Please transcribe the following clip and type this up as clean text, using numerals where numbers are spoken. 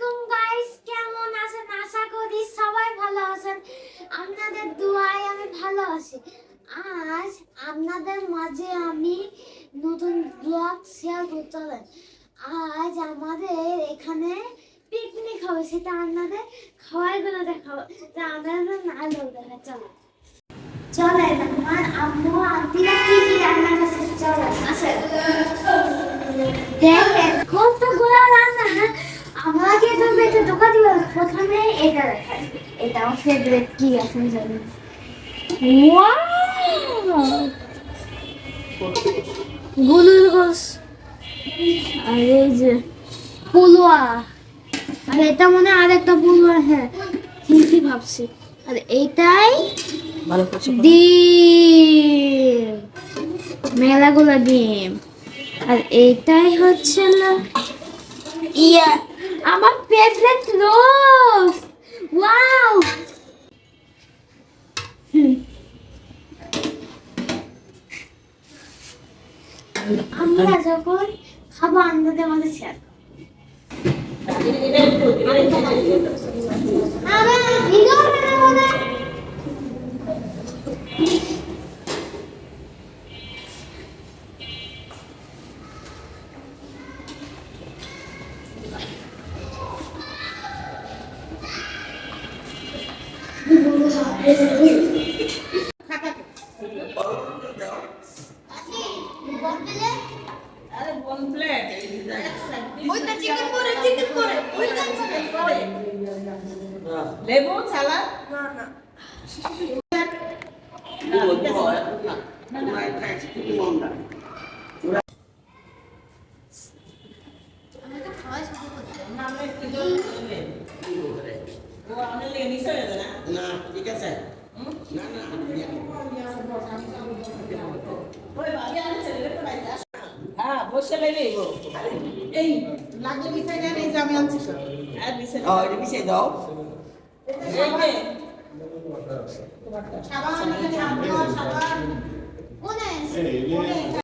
আলাইকুম গাইস, কেমন আছেন? আশা করি সবাই ভালো আছেন। আপনাদের দোয়ায় আমি ভালো আছি। আজ আপনাদের মাঝে আমি নতুন ব্লগ শেয়ার করতে চাই। আজ আমাদের এখানে পিকনিক হবে, সেটা আপনাদের খাবারগুলো দেখাবো। তা আপনাদের না লোক দেখা চলো চলেন, আমার আম্মু আন্টিরা কি কি রান্না করছে চলেন আসেন। দেখেন কতগুলো রান্না। আমাকে তো বেটে ঢোকা দিল। প্রথমে এটা দেখাই, এটা আমার ফেভারিট। কি আছে জানি? ওয়াও, গুলুল গোস। আর এই যে পুলুয়া, আর এটা মনে হয় আরেকটা পুলুয়া। হ্যাঁ, কি ভাবছি। আর এইটাই ভালো করছো। ডিম, মেলাগুলো ডিম। আর এইটাই হচ্ছে না ইয়া আমার ফেভারিট রোজ। ওয়াও, আমরা যখন খাবো আপনাদের মাঝে শেয়ার ভিডিও বানাবো না। লেবু সালাদ ঠিক আছে। হ্যাঁ বসে লেগেই এই লাগলে বিষয় জানি যে আমি আনছি তো আর বিষয় এটা বিষয় দাও সাবান সাবান